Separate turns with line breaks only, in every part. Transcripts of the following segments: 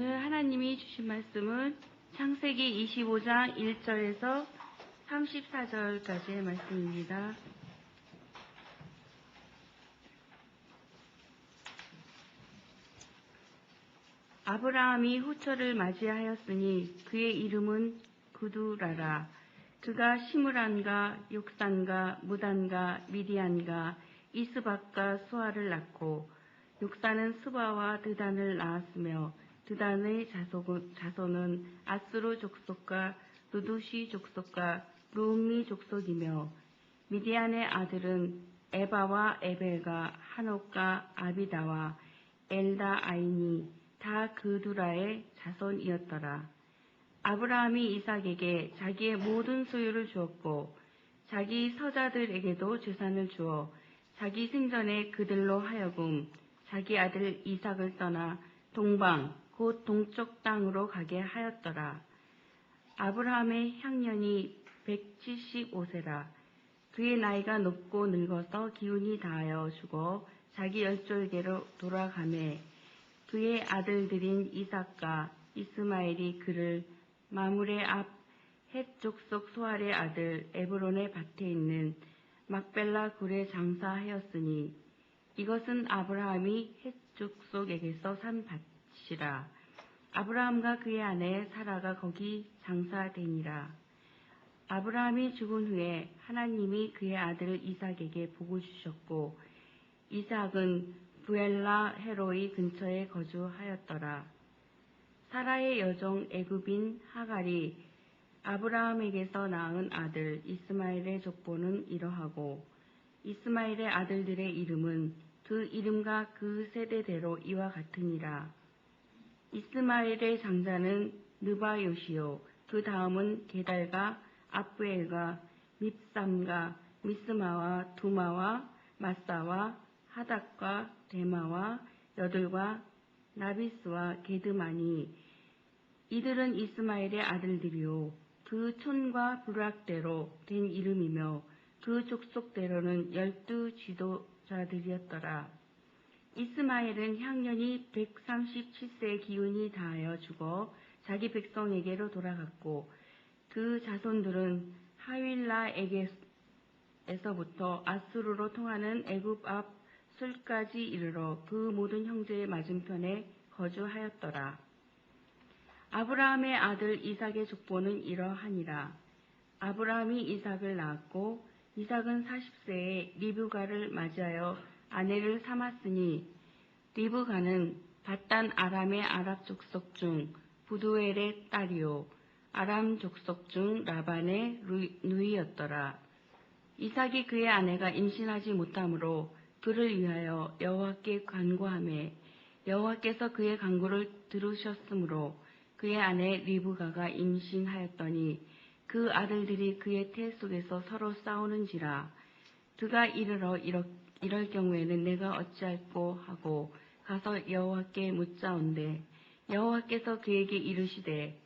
오늘 하나님이 주신 말씀은 창세기 25장 1절에서 34절까지의 말씀입니다. 아브라함이 후처를 맞이하였으니 그의 이름은 구두라라. 그가 시므란과 욕산과 무단과 미디안과 이스박과 수아를 낳고 욕산은 스바와 드단을 낳았으며 드단의 자손은 아스루 족속과 루두시 족속과 루음미 족속이며 미디안의 아들은 에바와 에벨과 한옥과 아비다와 엘다아이니 다 그두라의 자손이었더라. 아브라함이 이삭에게 자기의 모든 소유를 주었고 자기 서자들에게도 재산을 주어 자기 생전에 그들로 하여금 자기 아들 이삭을 떠나 동방 곧 동쪽 땅으로 가게 하였더라. 아브라함의 향년이 175세라. 그의 나이가 높고 늙어서 기운이 다하여 죽어 자기 열조에게로 돌아가매 그의 아들들인 이삭과 이스마엘이 그를 마므레 앞 헷 족속 소알의 아들 에브론의 밭에 있는 막벨라 굴에 장사하였으니 이것은 아브라함이 헷 족속에게서 산 밭이라. 아브라함과 그의 아내 사라가 거기 장사되니라. 아브라함이 죽은 후에 하나님이 그의 아들 이삭에게 복을 주셨고 이삭은 부엘라 헤로이 근처에 거주하였더라. 사라의 여종 애굽인 하갈이 아브라함에게서 낳은 아들 이스마엘의 족보는 이러하고 이스마엘의 아들들의 이름은 그 이름과 그 세대대로 이와 같으니라. 이스마엘의 장자는 느바요시요 그 다음은 게달과 아브엘과 밉삼과 미스마와 두마와 마사와 하닥과 데마와 여들과 나비스와 게드마니 이들은 이스마엘의 아들들이요 그 촌과 부락대로 된 이름이며 그 족속대로는 12 지도자들이었더라. 이스마엘은 향년이 137세의 기운이 다하여 죽어 자기 백성에게로 돌아갔고 그 자손들은 하윌라에게서부터 아수르로 통하는 애굽 앞 술까지 이르러 그 모든 형제의 맞은편에 거주하였더라. 아브라함의 아들 이삭의 족보는 이러하니라. 아브라함이 이삭을 낳았고 이삭은 40세에 리브가를 맞이하여 아내를 삼았으니 리브가는 밧단 아람의 아랍 족속 중 부두엘의 딸이요 아람 족속 중 라반의 누이였더라. 이삭이 그의 아내가 임신하지 못하므로 그를 위하여 여호와께 간구하매 여호와께서 그의 간구를 들으셨으므로 그의 아내 리브가가 임신하였더니 그 아들들이 그의 태 속에서 서로 싸우는지라. 그가 이럴 경우에는 내가 어찌할꼬 하고 가서 여호와께 묻자온대 여호와께서 그에게 이르시되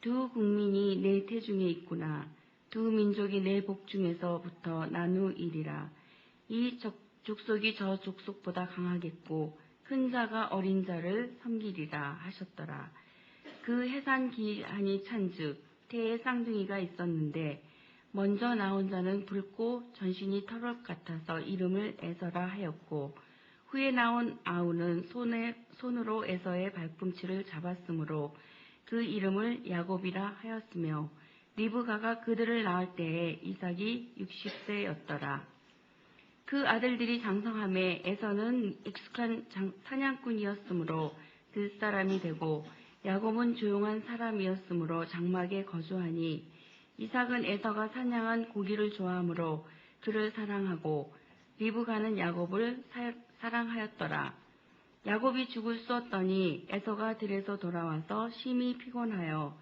두 국민이 내 태중에 있구나. 두 민족이 내 복중에서부터 나누이리라. 이 족속이 저 족속보다 강하겠고 큰 자가 어린 자를 섬기리라 하셨더라. 그 해산 기한이 찬즉 태에 쌍둥이가 있었는데 먼저 나온 자는 붉고 전신이 털옷 같아서 이름을 에서라 하였고 후에 나온 아우는 손으로 에서의 발꿈치를 잡았으므로 그 이름을 야곱이라 하였으며 리브가가 그들을 낳을 때에 이삭이 60세였더라. 그 아들들이 장성함에 에서는 익숙한 사냥꾼이었으므로 들사람이 되고 야곱은 조용한 사람이었으므로 장막에 거주하니 이삭은 에서가 사냥한 고기를 좋아하므로 그를 사랑하고 리브가는 야곱을 사랑하였더라. 야곱이 죽을 쑤었더니 에서가 들에서 돌아와서 심히 피곤하여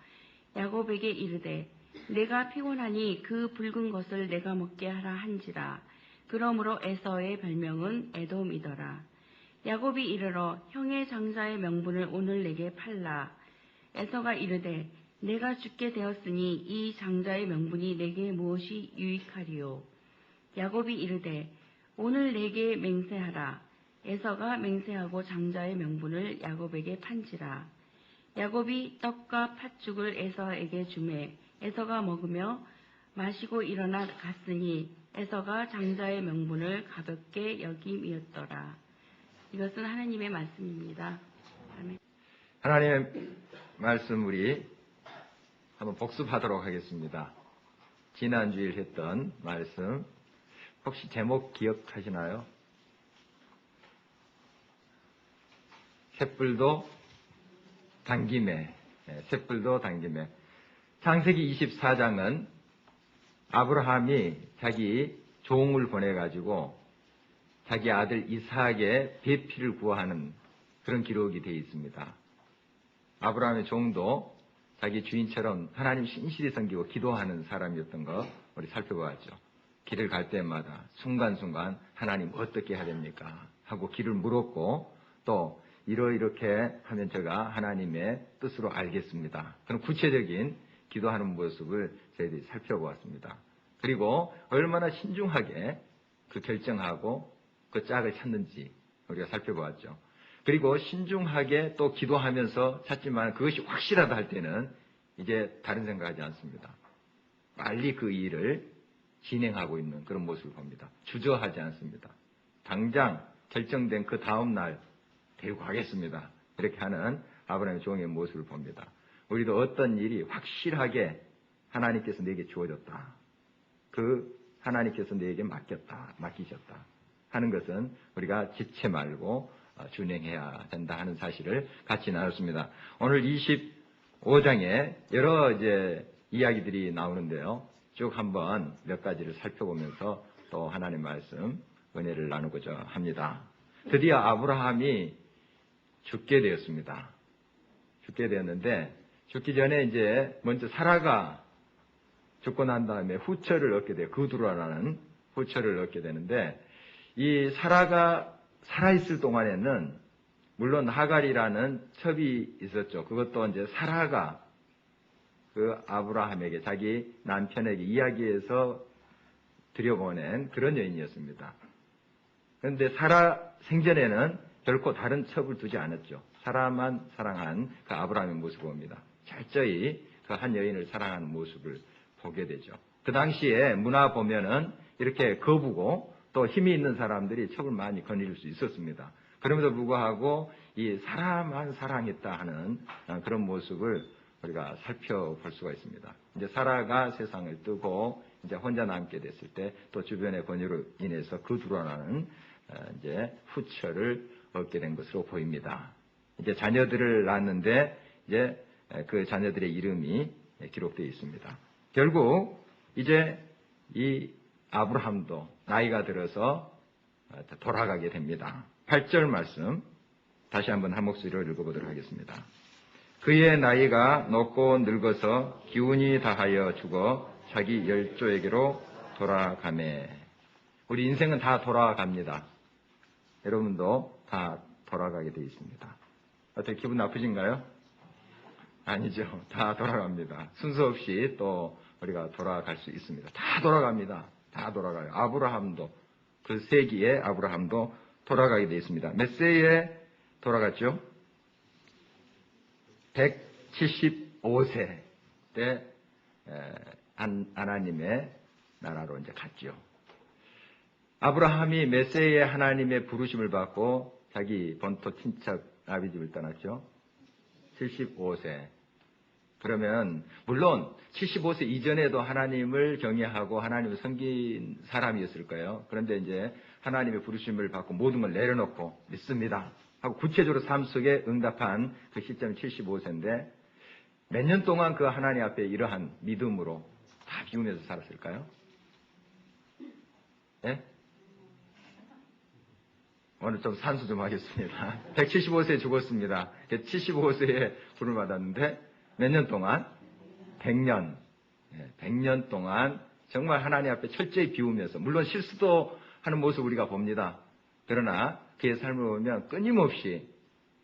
야곱에게 이르되 내가 피곤하니 그 붉은 것을 내가 먹게 하라 한지라. 그러므로 에서의 별명은 에돔이더라. 야곱이 이르러 형의 장자의 명분을 오늘 내게 팔라. 에서가 이르되 내가 죽게 되었으니 이 장자의 명분이 내게 무엇이 유익하리요. 야곱이 이르되 오늘 내게 맹세하라. 에서가 맹세하고 장자의 명분을 야곱에게 판지라. 야곱이 떡과 팥죽을 에서에게 주매 에서가 먹으며 마시고 일어나 갔으니 에서가 장자의 명분을 가볍게 여김이었더라. 이것은 하나님의 말씀입니다. 아멘.
하나님의 말씀 우리 한번 복습하도록 하겠습니다. 지난주일 했던 말씀 혹시 제목 기억하시나요? 샛불도 당김에, 샛불도 당김에. 창세기 24장은 아브라함이 자기 종을 보내가지고 자기 아들 이삭의 배필을 구하는 그런 기록이 되어 있습니다. 아브라함의 종도 자기 주인처럼 하나님 신실히 섬기고 기도하는 사람이었던 거 우리 살펴보았죠. 길을 갈 때마다 순간순간 하나님 어떻게 해야 됩니까? 하고 길을 물었고 또 이렇게 하면 제가 하나님의 뜻으로 알겠습니다. 그런 구체적인 기도하는 모습을 저희들이 살펴보았습니다. 그리고 얼마나 신중하게 그 결정하고 그 짝을 찾는지 우리가 살펴보았죠. 그리고 신중하게 또 기도하면서 찾지만 그것이 확실하다 할 때는 이제 다른 생각하지 않습니다. 빨리 그 일을 진행하고 있는 그런 모습을 봅니다. 주저하지 않습니다. 당장 결정된 그 다음 날 데리고 가겠습니다. 이렇게 하는 아브라함의 종의 모습을 봅니다. 우리도 어떤 일이 확실하게 하나님께서 내게 주어졌다. 그 하나님께서 내게 맡기셨다 하는 것은 우리가 지체 말고 준행해야 된다 하는 사실을 같이 나눴습니다. 오늘 25장에 여러 이야기들이 나오는데요. 쭉 한번 몇 가지를 살펴보면서 또 하나님 말씀 은혜를 나누고자 합니다. 드디어 아브라함이 죽게 되었습니다. 죽게 되었는데 죽기 전에 먼저 사라가 죽고 난 다음에 후처를 얻게 돼요. 그두라라는 후처를 얻게 되는데 이 사라가 살아있을 동안에는 물론 하갈이라는 첩이 있었죠. 그것도 사라가 그 아브라함에게 자기 남편에게 이야기해서 들여보낸 그런 여인이었습니다. 그런데 사라 생전에는 결코 다른 첩을 두지 않았죠. 사라만 사랑한 그 아브라함의 모습을 봅니다. 철저히 그 한 여인을 사랑하는 모습을 보게 되죠. 그 당시에 문화 보면은 이렇게 거부고 또 힘이 있는 사람들이 첩을 많이 거느릴 수 있었습니다. 그럼에도 불구하고 이 사라만 사랑했다 하는 그런 모습을 우리가 살펴볼 수가 있습니다. 이제 사라가 세상을 뜨고 이제 혼자 남게 됐을 때 또 주변의 권유로 인해서 그 드러나는 후처를 얻게 된 것으로 보입니다. 이제 자녀들을 낳았는데 이제 그 자녀들의 이름이 기록되어 있습니다. 결국 이제 이 아브라함도 나이가 들어서 돌아가게 됩니다. 8절 말씀 다시 한번 한 목소리로 읽어보도록 하겠습니다. 그의 나이가 높고 늙어서 기운이 다하여 죽어 자기 열조에게로 돌아가매. 우리 인생은 다 돌아갑니다. 여러분도 다 돌아가게 되어 있습니다. 어떻게 기분 나쁘신가요? 아니죠. 다 돌아갑니다. 순서 없이 또 우리가 돌아갈 수 있습니다. 다 돌아갑니다. 다 돌아가요. 아브라함도 그 세기에 아브라함도 돌아가게 되어 있습니다. 몇 세에 돌아갔죠? 175세 때 하나님의 나라로 이제 갔죠. 아브라함이 몇 세에 하나님의 부르심을 받고 자기 본토 친척 아비집을 떠났죠? 75세. 그러면 물론 75세 이전에도 하나님을 경외하고 하나님을 섬긴 사람이었을까요? 그런데 이제 하나님의 부르심을 받고 모든 걸 내려놓고 믿습니다 하고 구체적으로 삶 속에 응답한 그 시점이 75세인데 몇 년 동안 그 하나님 앞에 이러한 믿음으로 다 비우면서 살았을까요? 예? 오늘 좀 산수 좀 하겠습니다. 175세에 죽었습니다. 75세에 부름을 받았는데 몇 년 동안? 100년. 100년 동안 정말 하나님 앞에 철저히 비우면서 물론 실수도 하는 모습 우리가 봅니다. 그러나 그의 삶을 보면 끊임없이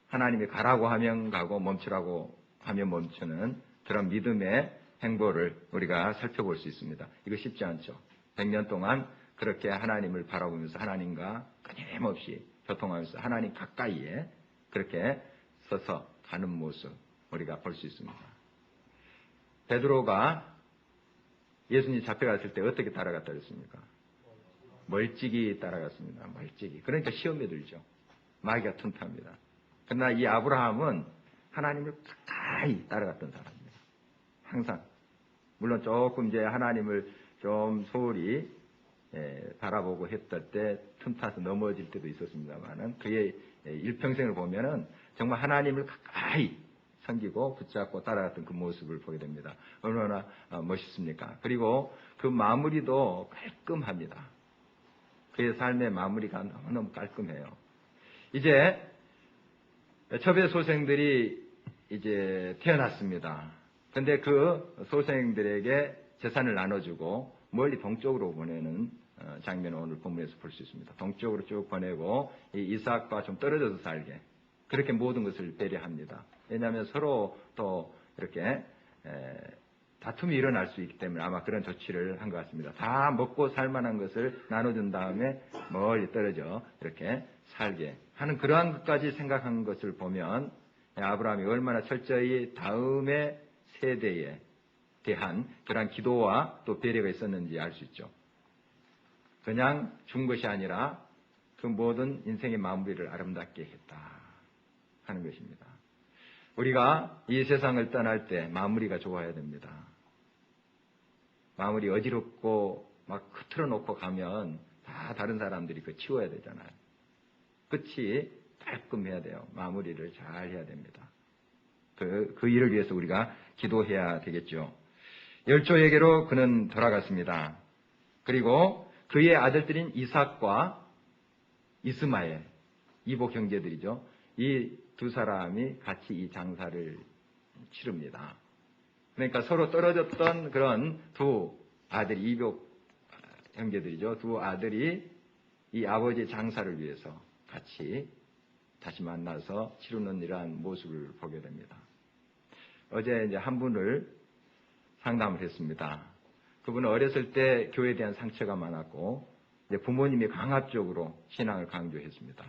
하나님이 가라고 하면 가고 멈추라고 하면 멈추는 그런 믿음의 행보를 우리가 살펴볼 수 있습니다. 이거 쉽지 않죠. 100년 동안 그렇게 하나님을 바라보면서 하나님과 끊임없이 교통하면서 하나님 가까이에 그렇게 서서 가는 모습. 우리가 볼 수 있습니다. 베드로가 예수님 잡혀갔을 때 어떻게 따라갔다 그랬습니까? 멀찍이 따라갔습니다. 멀찍이. 그러니까 시험에 들죠. 마귀가 튼튼합니다. 그러나 이 아브라함은 하나님을 가까이 따라갔던 사람입니다. 항상. 물론 조금 이제 하나님을 좀 소홀히 바라보고 했을 때 틈타서 넘어질 때도 있었습니다만은 그의 일평생을 보면은 정말 하나님을 가까이 섬기고 붙잡고 따라갔던 그 모습을 보게 됩니다. 얼마나 멋있습니까? 그리고 그 마무리도 깔끔합니다. 그의 삶의 마무리가 너무너무 깔끔해요. 이제 첩의 소생들이 이제 태어났습니다. 근데 그 소생들에게 재산을 나눠주고 멀리 동쪽으로 보내는 장면을 오늘 본문에서 볼 수 있습니다. 동쪽으로 쭉 보내고 이 이삭과 좀 떨어져서 살게 그렇게 모든 것을 배려합니다. 왜냐하면 서로 또 이렇게 다툼이 일어날 수 있기 때문에 아마 그런 조치를 한 것 같습니다. 다 먹고 살만한 것을 나눠준 다음에 멀리 떨어져 이렇게 살게 하는 그러한 것까지 생각한 것을 보면 아브라함이 얼마나 철저히 다음의 세대에 대한 그러한 기도와 또 배려가 있었는지 알 수 있죠. 그냥 준 것이 아니라 그 모든 인생의 마무리를 아름답게 했다 하는 것입니다. 우리가 이 세상을 떠날 때 마무리가 좋아야 됩니다. 마무리 어지럽고 막 흐트러 놓고 가면 다 다른 사람들이 그 치워야 되잖아요. 끝이 깔끔해야 돼요. 마무리를 잘 해야 됩니다. 그 일을 위해서 우리가 기도해야 되겠죠. 열조에게로 그는 돌아갔습니다. 그리고 그의 아들들인 이삭과 이스마엘, 이복 형제들이죠. 이 두 사람이 같이 이 장사를 치릅니다. 그러니까 서로 떨어졌던 그런 두 아들이 이복 형제들이죠. 두 아들이 이 아버지의 장사를 위해서 같이 다시 만나서 치르는 이러한 모습을 보게 됩니다. 어제 이제 한 분을 상담을 했습니다. 그분은 어렸을 때 교회에 대한 상처가 많았고 이제 부모님이 강압적으로 신앙을 강조했습니다.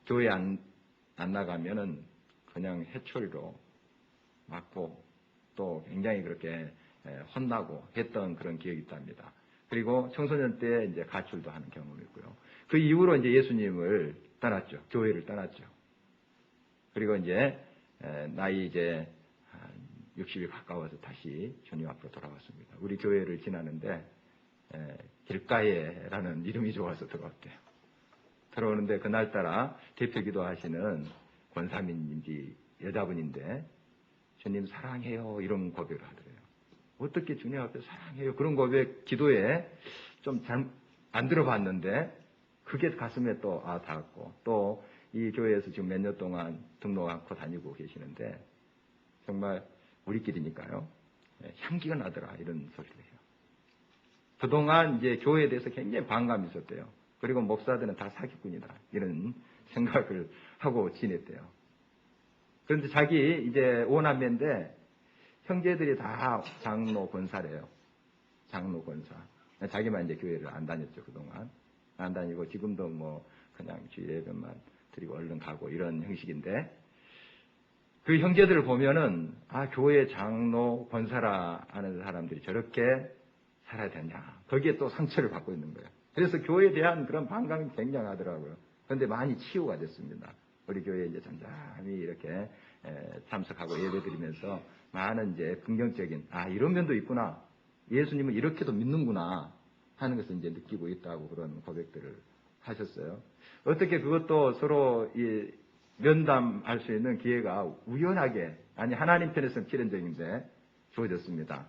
교회 안 나가면은 그냥 해초리로 맞고 또 굉장히 그렇게 혼나고 했던 그런 기억이 있답니다. 그리고 청소년 때 이제 가출도 하는 경험이 있고요. 그 이후로 이제 예수님을 떠났죠. 교회를 떠났죠. 그리고 이제 나이 이제 60이 가까워서 다시 주님 앞으로 돌아왔습니다. 우리 교회를 지나는데 길가에라는 이름이 좋아서 들어왔대요. 들어오는데 그날따라 대표 기도하시는 권사님인지 여자분인데 주님 사랑해요 이런 고백을 하더래요. 어떻게 주님 앞에 사랑해요 그런 고백 기도에 좀 잘 안 들어봤는데 그게 가슴에 또 닿았고 또 이 교회에서 지금 몇 년 동안 등록 않고 다니고 계시는데 정말 우리끼리니까요 향기가 나더라 이런 소리를 해요. 그동안 이제 교회에 대해서 굉장히 반감이 있었대요. 그리고 목사들은 다 사기꾼이다 이런 생각을 하고 지냈대요. 그런데 자기 이제 오남매인데 형제들이 다 장로 권사래요. 장로 권사. 자기만 이제 교회를 안 다녔죠 그동안. 안 다니고 지금도 뭐 그냥 주일 예배만 드리고 얼른 가고 이런 형식인데 그 형제들을 보면은 교회 장로 권사라 하는 사람들이 저렇게 살아야 되냐. 거기에 또 상처를 받고 있는 거예요. 그래서 교회에 대한 그런 반감이 굉장하더라고요. 그런데 많이 치유가 됐습니다. 우리 교회에 이제 잠잠히 이렇게 참석하고 예배드리면서 많은 이제 긍정적인 이런 면도 있구나. 예수님은 이렇게도 믿는구나 하는 것을 이제 느끼고 있다고 그런 고백들을 하셨어요. 어떻게 그것도 서로 이 면담할 수 있는 기회가 우연하게 하나님 편에서는 필연적인데 주어졌습니다.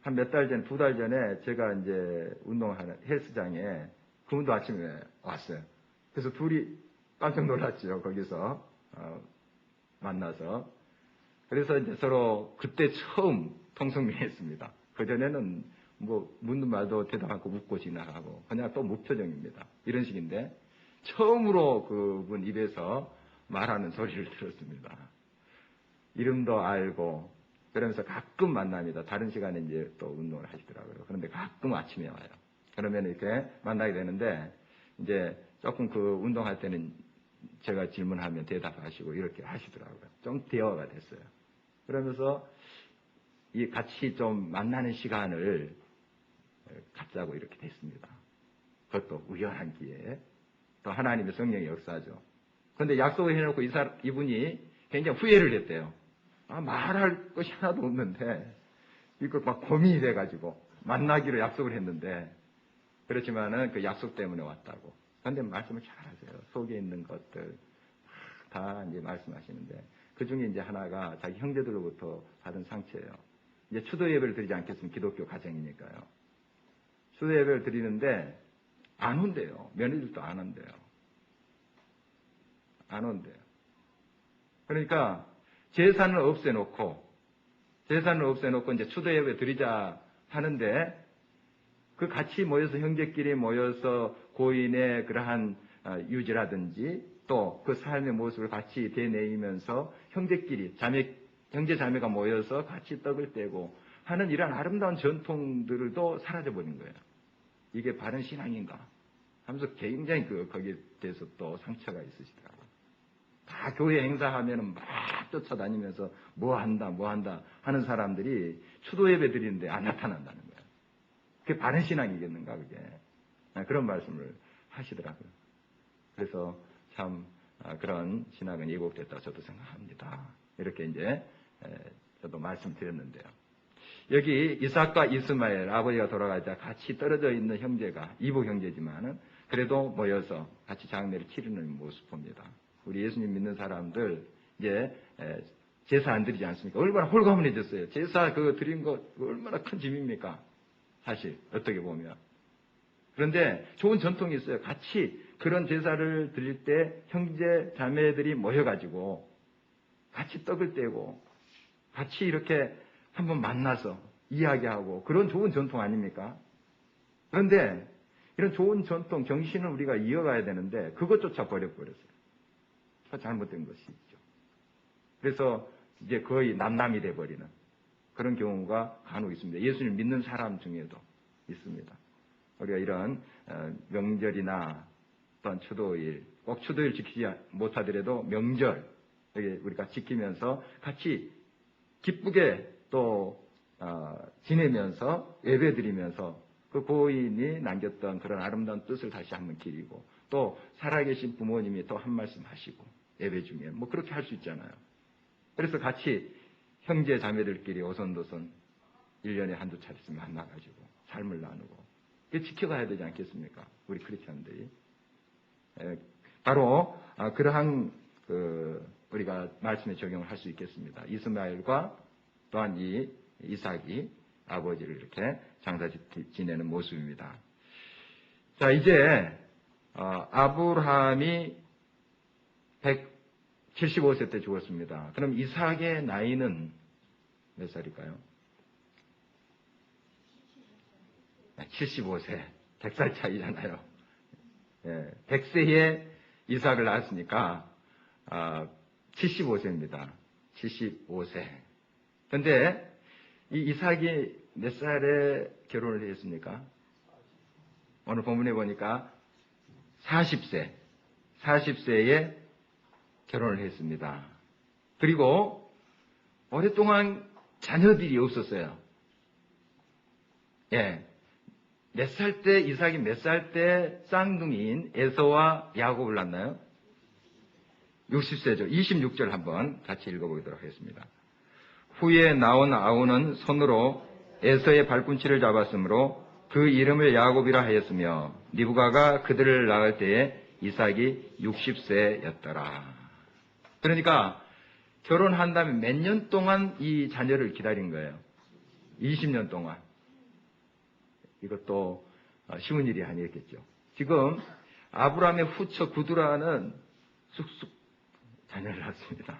한 몇 달 전, 2달 전에 제가 이제 운동하는 헬스장에 그분도 아침에 왔어요. 그래서 둘이 깜짝 놀랐죠. 거기서 만나서. 그래서 이제 서로 그때 처음 통성명했습니다. 그전에는 뭐 묻는 말도 대답 않고 묻고 지나가고 그냥 또 무표정입니다. 이런 식인데 처음으로 그분 입에서 말하는 소리를 들었습니다. 이름도 알고 그러면서 가끔 만납니다. 다른 시간에 이제 또 운동을 하시더라고요. 그런데 가끔 아침에 와요. 그러면 이렇게 만나게 되는데 이제 조금 그 운동할 때는 제가 질문하면 대답하시고 이렇게 하시더라고요. 좀 대화가 됐어요. 그러면서 이 같이 좀 만나는 시간을 갖자고 이렇게 됐습니다. 그것도 우연한 기회에. 또 하나님의 성령의 역사죠. 그런데 약속을 해놓고 이분이 굉장히 후회를 했대요. 말할 것이 하나도 없는데 이거 막 고민이 돼가지고 만나기로 약속을 했는데 그렇지만은 그 약속 때문에 왔다고. 그런데 말씀을 잘 하세요. 속에 있는 것들 다 이제 말씀하시는데 그 중에 이제 하나가 자기 형제들로부터 받은 상처예요. 이제 추도 예배를 드리지 않겠으면 기독교 가정이니까요. 추도 예배를 드리는데 안 온대요. 며느리들도 안 온대요. 안 온대요. 그러니까 재산을 없애놓고 이제 추도 예배 드리자 하는데 그 같이 모여서 형제끼리 모여서 고인의 그러한 유지라든지 또 그 삶의 모습을 같이 되뇌이면서 형제끼리 형제 자매가 모여서 같이 떡을 떼고 하는 이런 아름다운 전통들도 사라져버린 거예요. 이게 바른 신앙인가 하면서 굉장히 거기에 대해서 또 상처가 있으시더라고요. 다 교회 행사하면은 막 쫓아다니면서 뭐 한다 하는 사람들이 추도 예배 드리는데 안 나타난다는 거예요. 그게 바른 신앙이겠는가, 그게. 그런 말씀을 하시더라고요. 그래서 참 그런 신앙은 예곡됐다고 저도 생각합니다. 이렇게 이제 저도 말씀드렸는데요. 여기 이삭과 이스마엘, 아버지가 돌아가자 같이 떨어져 있는 형제가 이복 형제지만은 그래도 모여서 같이 장례를 치르는 모습 봅니다. 우리 예수님 믿는 사람들 이제 제사 안 드리지 않습니까? 얼마나 홀가분해졌어요. 제사 그거 드린 거 얼마나 큰 짐입니까? 사실 어떻게 보면. 그런데 좋은 전통이 있어요. 같이 그런 제사를 드릴 때 형제 자매들이 모여가지고 같이 떡을 떼고 같이 이렇게 한번 만나서 이야기하고 그런 좋은 전통 아닙니까? 그런데 이런 좋은 전통, 정신을 우리가 이어가야 되는데 그것조차 버려버렸어요. 잘못된 것이죠. 그래서 이제 거의 남남이 돼버리는 그런 경우가 간혹 있습니다. 예수님 믿는 사람 중에도 있습니다. 우리가 이런 명절이나 또한 추도일, 꼭 추도일 지키지 못하더라도 명절 우리가 지키면서 같이 기쁘게 또 지내면서 예배드리면서 그 고인이 남겼던 그런 아름다운 뜻을 다시 한번 기리고 또 살아계신 부모님이 또 한 말씀 하시고 예배 중에 뭐 그렇게 할 수 있잖아요. 그래서 같이 형제 자매들끼리 오손도손 1년에 한두 차례씩 만나가지고 삶을 나누고 이게 지켜가야 되지 않겠습니까? 우리 크리스천들이. 바로 그러한 우리가 말씀에 적용을 할 수 있겠습니다. 이스마엘과 또한 이 이삭이 아버지를 이렇게 장사 지내는 모습입니다. 자, 이제 아브라함이 175세 때 죽었습니다. 그럼 이삭의 나이는 몇 살일까요? 75세. 100살 차이잖아요. 100세에 이삭을 낳았으니까 75세입니다. 75세. 그런데 이 이삭이 몇 살에 결혼을 했습니까? 오늘 본문에 보니까 40세. 40세에 결혼을 했습니다. 그리고 오랫동안 자녀들이 없었어요. 몇 살 때, 이삭이 몇 살 때 쌍둥이인 에서와 야곱을 낳나요? 60세죠. 26절 한번 같이 읽어보도록 하겠습니다. 후에 나온 아우는 손으로 에서의 발꿈치를 잡았으므로 그 이름을 야곱이라 하였으며 리브가가 그들을 낳을 때에 이삭이 60세였더라. 그러니까 결혼한 다음에 몇 년 동안 이 자녀를 기다린 거예요. 20년 동안. 이것도 쉬운 일이 아니었겠죠. 지금 아브라함의 후처 구두라는 쑥쑥 자녀를 낳습니다.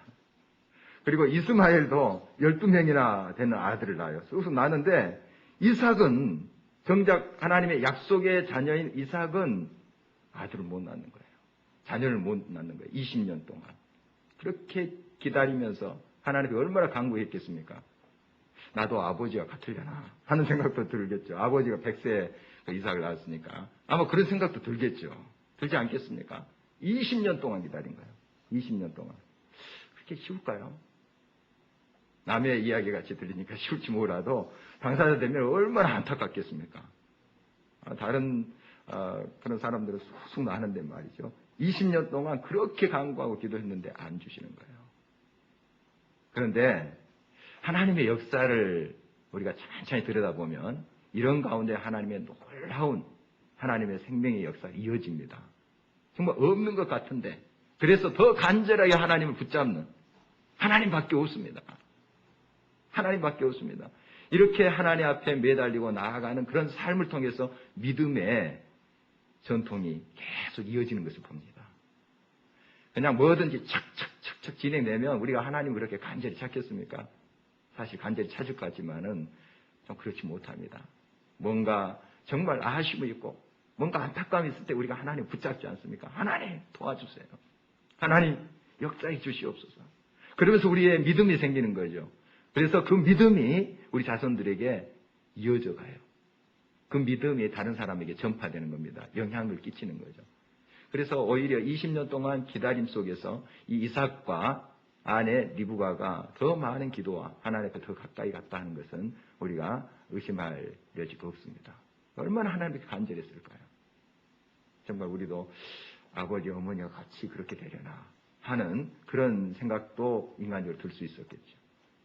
그리고 이스마엘도 12명이나 되는 아들을 낳아요. 쑥쑥 낳는데 이삭은 정작 하나님의 약속의 자녀인 이삭은 아들을 못 낳는 거예요. 자녀를 못 낳는 거예요. 20년 동안. 그렇게 기다리면서 하나님이 얼마나 간구했겠습니까? 나도 아버지와 같으려나 하는 생각도 들겠죠. 아버지가 100세에 이삭을 낳았으니까. 아마 그런 생각도 들겠죠. 들지 않겠습니까? 20년 동안 기다린 거예요. 20년 동안. 그렇게 쉬울까요? 남의 이야기 같이 들리니까 쉬울지 몰라도 당사자 되면 얼마나 안타깝겠습니까? 다른 그런 사람들은 쑥쑥 나는데 말이죠. 20년 동안 그렇게 간구하고 기도했는데 안 주시는 거예요. 그런데 하나님의 역사를 우리가 천천히 들여다보면 이런 가운데 하나님의 놀라운 하나님의 생명의 역사가 이어집니다. 정말 없는 것 같은데 그래서 더 간절하게 하나님을 붙잡는 하나님밖에 없습니다. 하나님밖에 없습니다. 이렇게 하나님 앞에 매달리고 나아가는 그런 삶을 통해서 믿음의 전통이 계속 이어지는 것을 봅니다. 그냥 뭐든지 착착착착 진행되면 우리가 하나님을 그렇게 간절히 찾겠습니까? 사실 간절히 찾을 것 같지만은 좀 그렇지 못합니다. 뭔가 정말 아쉬움이 있고 뭔가 안타까움이 있을 때 우리가 하나님 붙잡지 않습니까? 하나님 도와주세요. 하나님 역사해 주시옵소서. 그러면서 우리의 믿음이 생기는 거죠. 그래서 그 믿음이 우리 자손들에게 이어져 가요. 그 믿음이 다른 사람에게 전파되는 겁니다. 영향을 끼치는 거죠. 그래서 오히려 20년 동안 기다림 속에서 이 이삭과 아내 리브가가 더 많은 기도와 하나님 앞에 더 가까이 갔다 하는 것은 우리가 의심할 여지가 없습니다. 얼마나 하나님께 간절했을까요? 정말 우리도 아버지 어머니와 같이 그렇게 되려나 하는 그런 생각도 인간적으로 들 수 있었겠죠.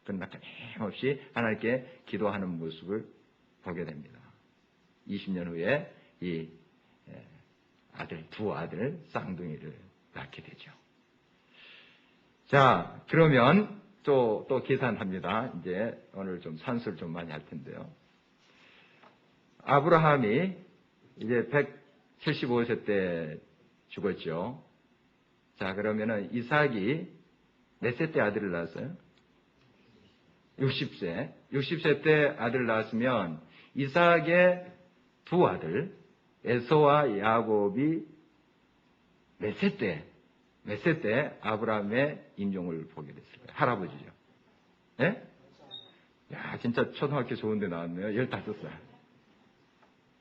그러나 끊임없이 하나님께 기도하는 모습을 보게 됩니다. 20년 후에 이 두 아들 쌍둥이를 낳게 되죠. 자, 그러면 또 계산합니다. 이제 오늘 좀 산수를 좀 많이 할 텐데요. 아브라함이 이제 175세 때 죽었죠. 자, 그러면은 이삭이 몇 세 때 아들을 낳았어요? 60세. 60세 때 아들을 낳았으면 이삭의 두 아들 에서와 야곱이 몇 세 때 아브라함의 임종을 보게 됐을까요? 할아버지죠. 예? 야, 진짜 초등학교 좋은데 나왔네요. 15살.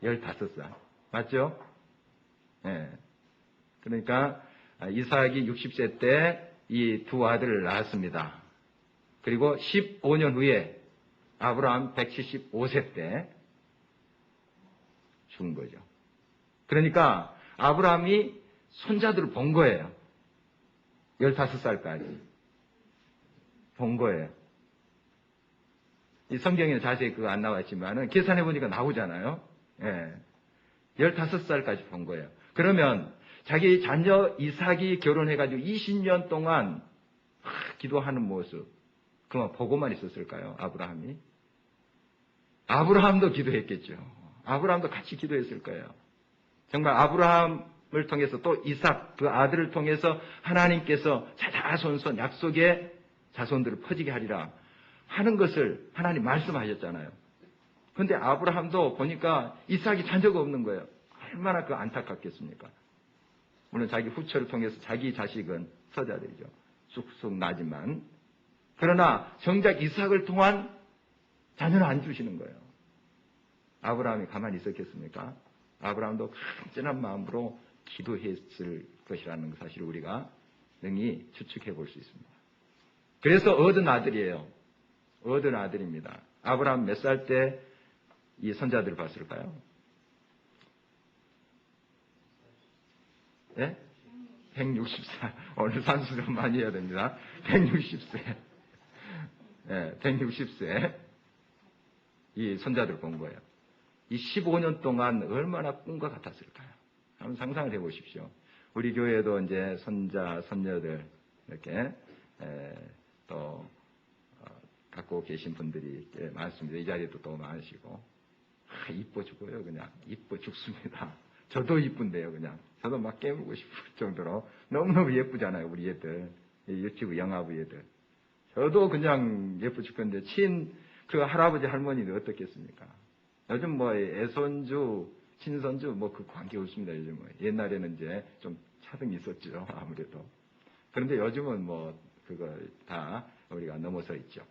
15살. 맞죠? 예. 그러니까 이삭이 60세 때 이 두 아들을 낳았습니다. 그리고 15년 후에 아브라함 175세 때 죽은 거죠. 그러니까 아브라함이 손자들을 본 거예요. 15살까지. 본 거예요. 이 성경에는 자세히 그거 안 나왔지만은 계산해보니까 나오잖아요. 예. 15살까지 본 거예요. 그러면 자기 자녀 이삭이 결혼해가지고 20년 동안 기도하는 모습, 그만 보고만 있었을까요? 아브라함이? 아브라함도 기도했겠죠. 아브라함도 같이 기도했을 거예요. 정말 아브라함을 통해서 또 이삭, 그 아들을 통해서 하나님께서 자자손손 약속의 자손들을 퍼지게 하리라 하는 것을 하나님 말씀하셨잖아요. 그런데 아브라함도 보니까 이삭이 자녀가 없는 거예요. 얼마나 그 안타깝겠습니까? 물론 자기 후처를 통해서 자기 자식은 서자들이죠. 쑥쑥 나지만. 그러나 정작 이삭을 통한 자녀는 안 주시는 거예요. 아브라함이 가만히 있었겠습니까? 아브라함도 간절한 마음으로 기도했을 것이라는 사실을 우리가 능히 추측해 볼 수 있습니다. 그래서 얻은 아들이에요. 얻은 아들입니다. 아브라함 몇 살 때 이 선자들을 봤을까요? 예? 160살. 오늘 산수 좀 많이 해야 됩니다. 160세. 예, 160세. 이 손자들 본 거예요. 이 15년 동안 얼마나 꿈과 같았을까요? 한번 상상을 해보십시오. 우리 교회도 이제 손자, 손녀들 이렇게 또 갖고 계신 분들이 많습니다. 이 자리에도 또 많으시고 이뻐 죽어요. 그냥 이뻐 죽습니다. 저도 이쁜데요. 그냥 저도 막 깨물고 싶을 정도로 너무너무 예쁘잖아요. 우리 애들, 유치부 영아부 애들. 저도 그냥 예뻐 죽겠는데 그 할아버지 할머니는 어떻겠습니까? 요즘 뭐 애손주, 친손주 뭐 그 관계 없습니다. 요즘은 옛날에는 이제 좀 차등이 있었죠. 아무래도. 그런데 요즘은 뭐 그거 다 우리가 넘어서 있죠.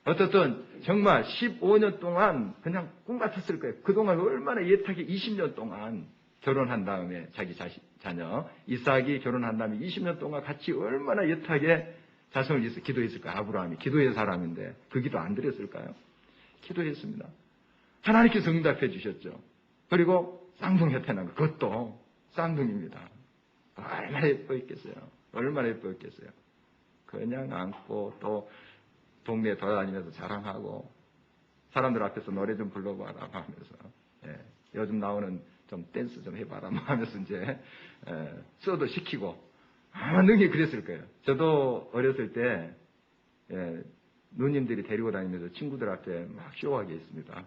어떻든 정말 15년 동안 그냥 꿈 같았을 거예요. 그동안 얼마나 애타게 20년 동안 결혼한 다음에 자기 자녀 이삭이 결혼한 다음에 20년 동안 같이 얼마나 애타게 자손을 위해서 기도했을까요? 아브라함이 기도의 사람인데 그 기도 안 드렸을까요? 기도했습니다. 하나님께서 응답해 주셨죠. 그리고 쌍둥이 태어난 것, 그것도 쌍둥이입니다. 얼마나 예뻐했겠어요. 얼마나 예뻐했겠어요. 그냥 안고 또 동네에 돌아다니면서 자랑하고 사람들 앞에서 노래 좀 불러봐라 하면서 요즘 나오는 좀 댄스 좀 해봐라 하면서 이제 써도 시키고 아마 능히 그랬을 거예요. 저도 어렸을 때 누님들이 데리고 다니면서 친구들 앞에 막 쇼하게 했습니다.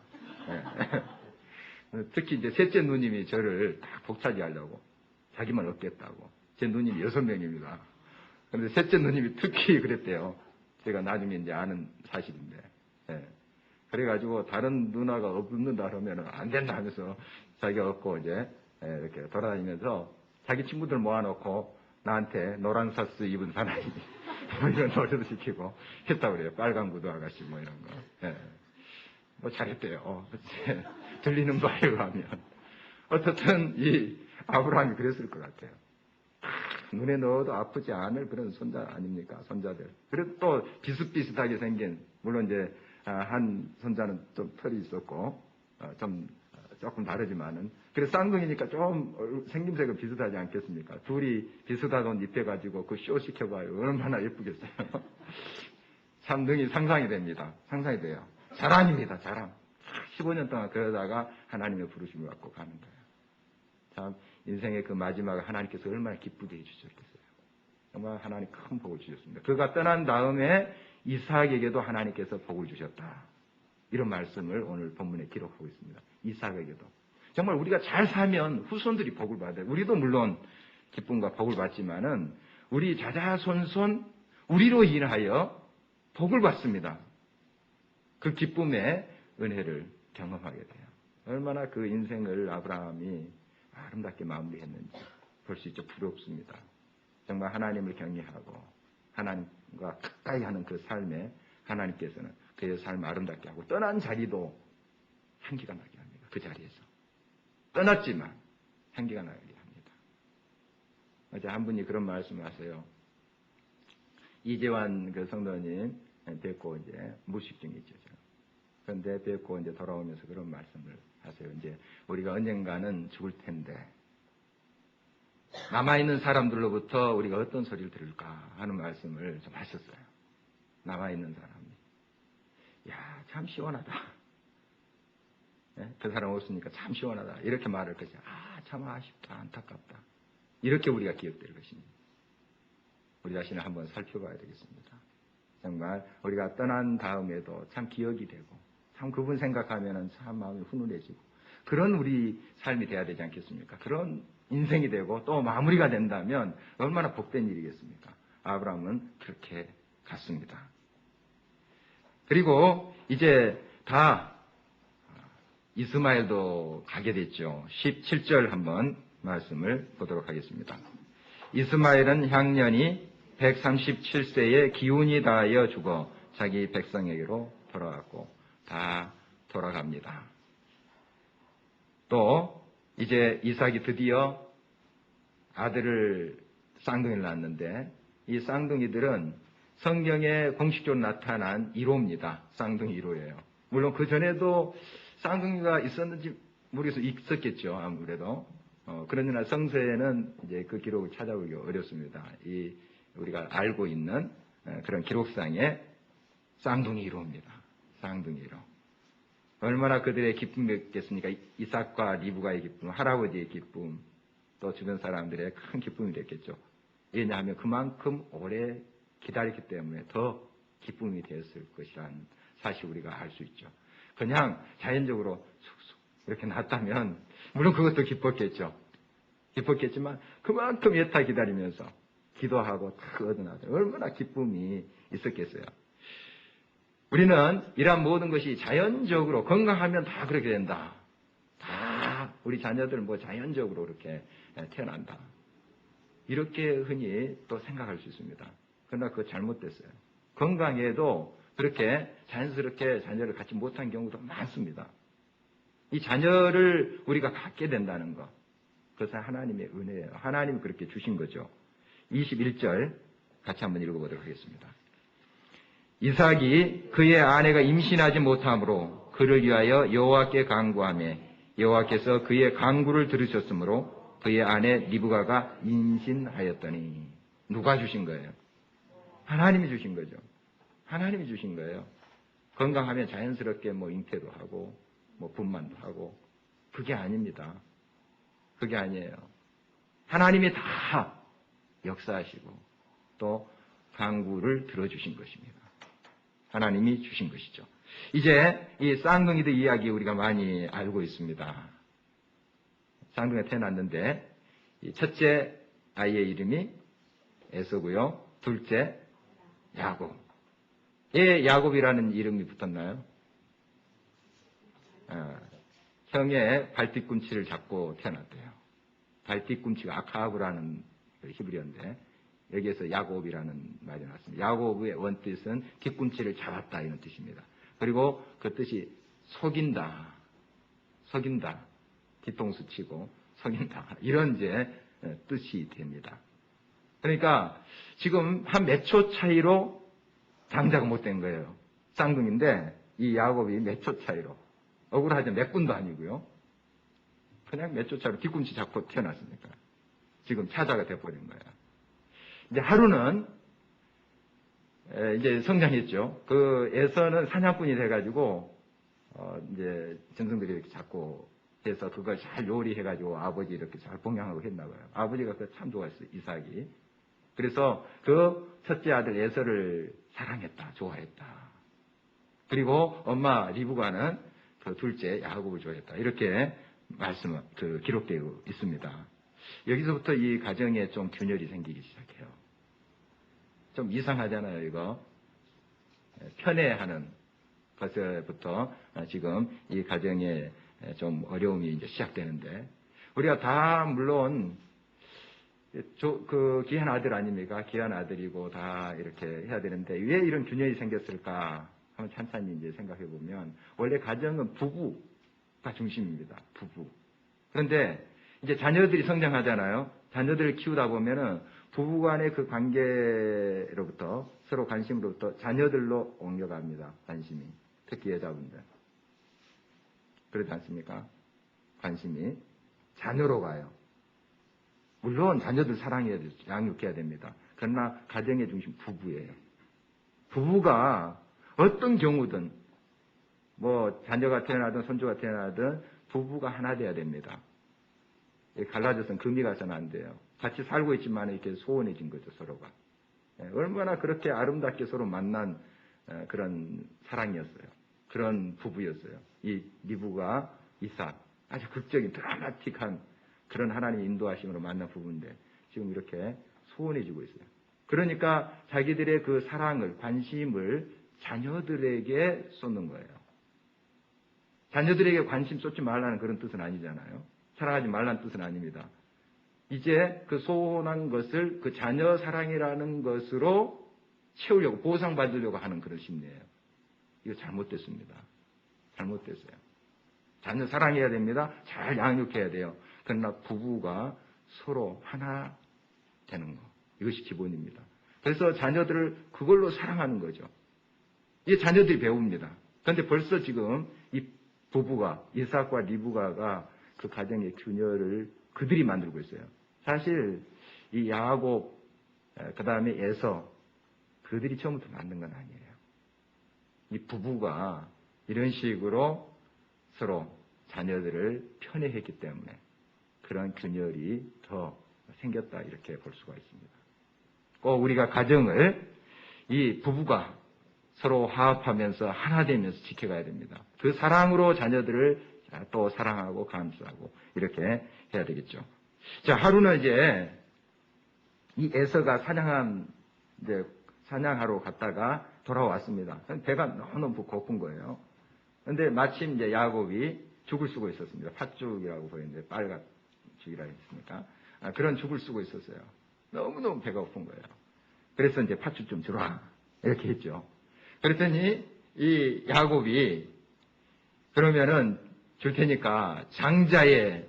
특히 이제 셋째 누님이 저를 딱 복차지하려고 자기만 얻겠다고. 제 누님이 6명입니다. 그런데 셋째 누님이 특히 그랬대요. 제가 나중에 이제 아는 사실인데. 그래가지고 다른 누나가 없는다 그러면 안 된다 하면서 자기가 얻고 이제 이렇게 돌아다니면서 자기 친구들 모아놓고 나한테 노란 사스 입은 사나이 뭐 이런 노래도 시키고 했다고 그래요. 빨간 구두 아가씨 뭐 이런 거. 뭐 잘했대요. 들리는 바에 하면 어떻든 이 아브라함이 그랬을 것 같아요. 눈에 넣어도 아프지 않을 그런 손자 아닙니까? 손자들. 그래도 또 비슷비슷하게 생긴, 물론 이제 한 손자는 좀 털이 있었고 좀 조금 다르지만은, 그래서 쌍둥이니까 좀 생김새가 비슷하지 않겠습니까? 둘이 비슷한 옷 입혀가지고 그 쇼 시켜봐요. 얼마나 예쁘겠어요. 참 능히 상상이 됩니다. 상상이 돼요. 자랑입니다. 자랑. 15년 동안 그러다가 하나님의 부르심을 받고 가는 거예요. 참 인생의 그 마지막을 하나님께서 얼마나 기쁘게 해주셨겠어요. 정말 하나님 큰 복을 주셨습니다. 그가 떠난 다음에 이삭에게도 하나님께서 복을 주셨다. 이런 말씀을 오늘 본문에 기록하고 있습니다. 이삭에게도. 정말 우리가 잘 살면 후손들이 복을 받아요. 우리도 물론 기쁨과 복을 받지만은 우리 자자손손 우리로 인하여 복을 받습니다. 그 기쁨의 은혜를 경험하게 돼요. 얼마나 그 인생을 아브라함이 아름답게 마무리했는지 볼 수 있죠. 부럽습니다. 정말 하나님을 경외하고 하나님과 가까이 하는 그 삶에 하나님께서는 그의 삶을 아름답게 하고 떠난 자리도 향기가 나게 합니다. 그 자리에서. 떠났지만 향기가 나게 합니다. 어제 한 분이 그런 말씀을 하세요. 이재환 그 성도님 뵙고 이제 무식 중이죠. 그런데 뵙고 이제 돌아오면서 그런 말씀을 하세요. 이제 우리가 언젠가는 죽을 텐데 남아있는 사람들로부터 우리가 어떤 소리를 들을까 하는 말씀을 좀 하셨어요. 남아있는 사람이. 야, 참 시원하다. 그 사람 없으니까 참 시원하다. 이렇게 말할 것이야. 아, 참 아쉽다. 안타깝다. 이렇게 우리가 기억될 것입니다. 우리 자신을 한번 살펴봐야 되겠습니다. 정말 우리가 떠난 다음에도 참 기억이 되고 참 그분 생각하면은 참 마음이 훈훈해지고 그런 우리 삶이 돼야 되지 않겠습니까? 그런 인생이 되고 또 마무리가 된다면 얼마나 복된 일이겠습니까? 아브라함은 그렇게 갔습니다. 그리고 이제 다 이스마엘도 가게 됐죠. 17절 한번 말씀을 보도록 하겠습니다. 이스마엘은 향년이 137세에 기운이 다하여 죽어 자기 백성에게로 돌아갔고 다 돌아갑니다. 또 이제 이삭이 드디어 아들을 쌍둥이를 낳았는데 이 쌍둥이들은 성경에 공식적으로 나타난 1호입니다. 쌍둥이 1호예요. 물론 그 전에도 쌍둥이가 있었는지 모르겠어요. 있었겠죠. 아무래도. 그러나 성서에는 이제 그 기록을 찾아보기 어렵습니다. 우리가 알고 있는 그런 기록상의 쌍둥이 1호입니다. 쌍둥이 1호. 얼마나 그들의 기쁨이었겠습니까? 이삭과 리브가의 기쁨, 할아버지의 기쁨, 또 주변 사람들의 큰 기쁨이 됐겠죠. 왜냐하면 그만큼 오래 기다렸기 때문에 더 기쁨이 되었을 것이라는 사실 우리가 알 수 있죠. 그냥 자연적으로 쑥쑥 이렇게 났다면 물론 그것도 기뻤겠죠. 기뻤겠지만 그만큼 애타 기다리면서 기도하고 다 얻어나죠. 얼마나 기쁨이 있었겠어요. 우리는 이러한 모든 것이 자연적으로 건강하면 다 그렇게 된다. 다 우리 자녀들 뭐 자연적으로 이렇게 태어난다. 이렇게 흔히 또 생각할 수 있습니다. 그러나 그거 잘못됐어요. 건강에도 그렇게 자연스럽게 자녀를 갖지 못한 경우도 많습니다. 이 자녀를 우리가 갖게 된다는 것. 그것은 하나님의 은혜예요. 하나님이 그렇게 주신 거죠. 21절 같이 한번 읽어보도록 하겠습니다. 이삭이 그의 아내가 임신하지 못함으로 그를 위하여 여호와께 간구하며 여호와께서 그의 간구를 들으셨으므로 그의 아내 리브가가 임신하였더니. 누가 주신 거예요? 하나님이 주신 거죠. 하나님이 주신 거예요. 건강하면 자연스럽게 뭐 잉태도 하고 뭐 분만도 하고. 그게 아닙니다. 그게 아니에요. 하나님이 다 역사하시고 또 간구를 들어주신 것입니다. 하나님이 주신 것이죠. 이제 이 쌍둥이들 이야기 우리가 많이 알고 있습니다. 쌍둥이가 태어났는데 첫째 아이의 이름이 에서고요. 둘째 야곱. 왜 야곱이라는 이름이 붙었나요? 형의 발뒤꿈치를 잡고 태어났대요. 발뒤꿈치가 아카브라는 히브리어인데 여기에서 야곱이라는 말이 나왔습니다. 야곱의 원뜻은 뒤꿈치를 잡았다 이런 뜻입니다. 그리고 그 뜻이 속인다, 속인다, 뒤통수 치고 속인다 이런 이제 뜻이 됩니다. 그러니까 지금 한 몇 초 차이로 장자가 못 된 거예요. 쌍둥이인데 이 야곱이 몇 초 차이로 억울하죠. 몇 분도 아니고요. 그냥 몇 초 차이로 뒤꿈치 잡고 태어났으니까 지금 차자가 돼버린 거예요. 이제 하루는 이제 성장했죠. 그 에서는 사냥꾼이 돼가지고 이제 짐승들이 이렇게 잡고 해서 그걸 잘 요리해가지고 아버지 이렇게 잘 봉양하고 했나 봐요. 아버지가 그거 참 좋아했어요. 이삭이. 그래서 그 첫째 아들 에서를 사랑했다, 좋아했다. 그리고 엄마 리브가는 그 둘째 야곱을 좋아했다. 이렇게 기록되어 있습니다. 여기서부터 이 가정에 좀 균열이 생기기 시작해요. 좀 이상하잖아요, 이거. 편애하는 것에부터 지금 이 가정에 좀 어려움이 이제 시작되는데, 우리가 다 물론 그 귀한 아들 아닙니까? 귀한 아들이고 다 이렇게 해야 되는데 왜 이런 균열이 생겼을까? 한번 찬찬히 이제 생각해 보면 원래 가정은 부부가 중심입니다. 부부. 그런데 이제 자녀들이 성장하잖아요. 자녀들을 키우다 보면은 부부간의 그 관계로부터 서로 관심으로부터 자녀들로 옮겨갑니다. 관심이. 특히 여자분들. 그렇지 않습니까? 관심이 자녀로 가요. 물론 자녀들 사랑해야 돼요. 양육해야 됩니다. 그러나 가정의 중심 부부예요. 부부가 어떤 경우든 뭐 자녀가 태어나든 손주가 태어나든 부부가 하나 돼야 됩니다. 갈라져서는 금이 가서는 안 돼요. 같이 살고 있지만 이렇게 소원해진 거죠, 서로가. 얼마나 그렇게 아름답게 서로 만난 그런 사랑이었어요. 그런 부부였어요. 이 리브가 이삭, 아주 극적인 드라마틱한 그런 하나님의 인도하심으로 만난 부부인데 지금 이렇게 소원해지고 있어요. 그러니까 자기들의 그 사랑을, 관심을 자녀들에게 쏟는 거예요. 자녀들에게 관심 쏟지 말라는 그런 뜻은 아니잖아요. 사랑하지 말라는 뜻은 아닙니다. 이제 그 소원한 것을 그 자녀 사랑이라는 것으로 채우려고, 보상받으려고 하는 그런 심리예요. 이거 잘못됐습니다. 잘못됐어요. 자녀 사랑해야 됩니다. 잘 양육해야 돼요. 그러나 부부가 서로 하나 되는 거. 이것이 기본입니다. 그래서 자녀들을 그걸로 사랑하는 거죠. 이게 자녀들이 배웁니다. 그런데 벌써 지금 이 부부가, 이삭과 리브가가 그 가정의 균열을 그들이 만들고 있어요. 사실 이 야곱, 그 다음에 에서, 그들이 처음부터 만든 건 아니에요. 이 부부가 이런 식으로 서로 자녀들을 편애했기 때문에 그런 균열이 더 생겼다 이렇게 볼 수가 있습니다. 꼭 우리가 가정을 이 부부가 서로 화합하면서 하나 되면서 지켜가야 됩니다. 그 사랑으로 자녀들을 또 사랑하고 감싸고 이렇게 해야 되겠죠. 자, 하루는 이제 이 에서가 사냥하러 갔다가 돌아왔습니다. 배가 너무 고픈 거예요. 그런데 마침 이제 야곱이 죽을 쓰고 있었습니다. 팥죽이라고 보이는데 빨갛죽이라고 했으니까 그런 죽을 쓰고 있었어요. 너무너무 배가 고픈 거예요. 그래서 이제 팥죽 좀 주라 이렇게 했죠. 그랬더니 이 야곱이 그러면은 줄 테니까 장자의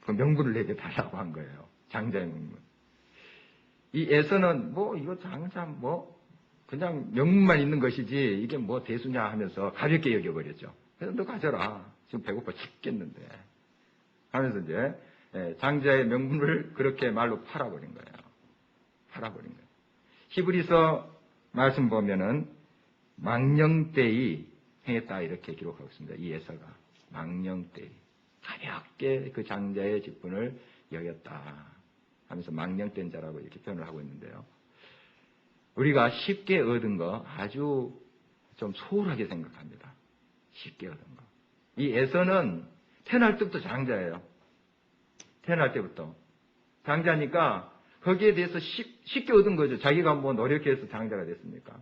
그 명분을 내게 달라고 한 거예요. 장자의 명분. 이 에서는 이거 장자 그냥 명분만 있는 것이지 이게 대수냐 하면서 가볍게 여겨버렸죠. 그래서 너 가져라. 지금 배고파 죽겠는데. 하면서 이제 장자의 명분을 그렇게 말로 팔아버린 거예요. 팔아버린 거예요. 히브리서 말씀 보면은 망령되이 행했다 이렇게 기록하고 있습니다. 이 에서가 망령되이 가볍게 그 장자의 직분을 여겼다 하면서 망령된 자라고 이렇게 표현을 하고 있는데요. 우리가 쉽게 얻은 거 아주 좀 소홀하게 생각합니다. 쉽게 얻은 거. 이 에서는 태어날 때부터 장자예요. 태어날 때부터 장자니까 거기에 대해서 쉽게 얻은 거죠. 자기가 노력해서 장자가 됐습니까?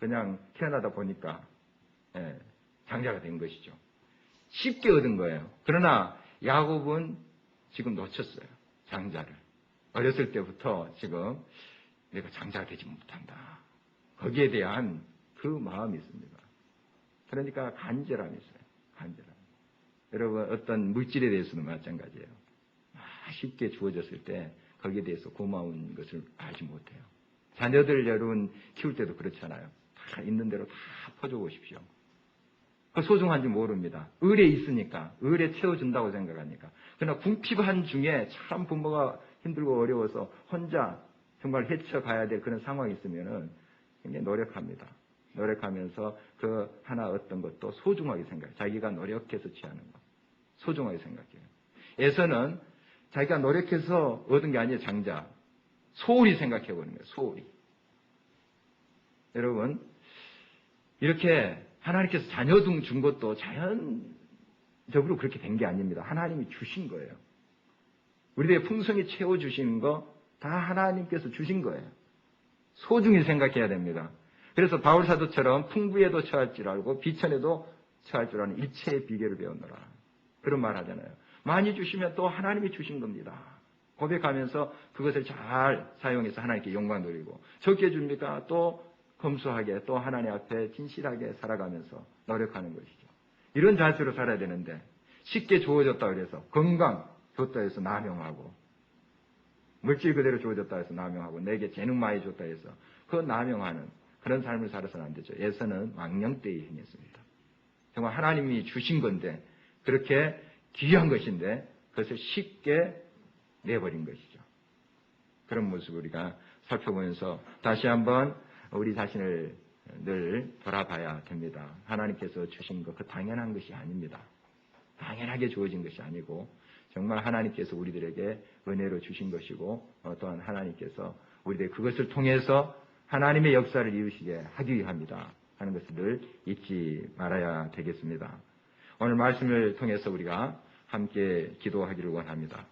그냥 태어나다 보니까 장자가 된 것이죠. 쉽게 얻은 거예요. 그러나 야곱은 지금 놓쳤어요. 장자를. 어렸을 때부터 지금 내가 장자가 되지 못한다. 거기에 대한 그 마음이 있습니다. 그러니까 간절함이 있어요. 간절함. 여러분 어떤 물질에 대해서는 마찬가지예요. 쉽게 주어졌을 때 거기에 대해서 고마운 것을 알지 못해요. 자녀들 여러분 키울 때도 그렇잖아요. 다 있는 대로 다 퍼줘 보십시오. 그 소중한지 모릅니다. 을에 있으니까, 을에 채워준다고 생각하니까. 그러나 궁핍한 중에 참 부모가 힘들고 어려워서 혼자 정말 헤쳐가야 될 그런 상황이 있으면은 굉장히 노력합니다. 노력하면서 그 하나 어떤 것도 소중하게 생각해요. 자기가 노력해서 취하는 것. 소중하게 생각해요. 에서는 자기가 노력해서 얻은 게 아니에요, 장자. 소홀히 생각해보는 거예요, 소홀히. 여러분, 이렇게 하나님께서 자녀 준 것도 자연적으로 그렇게 된 게 아닙니다. 하나님이 주신 거예요. 우리들의 풍성히 채워주시는 거 다 하나님께서 주신 거예요. 소중히 생각해야 됩니다. 그래서 바울사도처럼 풍부에도 처할 줄 알고 비천에도 처할 줄 아는 일체의 비결을 배우느라. 그런 말 하잖아요. 많이 주시면 또 하나님이 주신 겁니다. 고백하면서 그것을 잘 사용해서 하나님께 영광 돌리고 적게 줍니까? 또 검소하게 또 하나님 앞에 진실하게 살아가면서 노력하는 것이죠. 이런 자세로 살아야 되는데 쉽게 주어졌다 그래서 건강 줬다 해서 남용하고 물질 그대로 주어졌다 해서 남용하고 내게 재능 많이 줬다 해서 그 남용하는 그런 삶을 살아서는 안 되죠. 에서는 망령되이 행했습니다. 정말 하나님이 주신 건데 그렇게 귀한 것인데 그것을 쉽게 내버린 것이죠. 그런 모습을 우리가 살펴보면서 다시 한번 우리 자신을 늘 돌아봐야 됩니다. 하나님께서 주신 것, 그 당연한 것이 아닙니다. 당연하게 주어진 것이 아니고 정말 하나님께서 우리들에게 은혜로 주신 것이고 또한 하나님께서 우리들 그것을 통해서 하나님의 역사를 이루시게 하기 위함이다 하는 것을 늘 잊지 말아야 되겠습니다. 오늘 말씀을 통해서 우리가 함께 기도하기를 원합니다.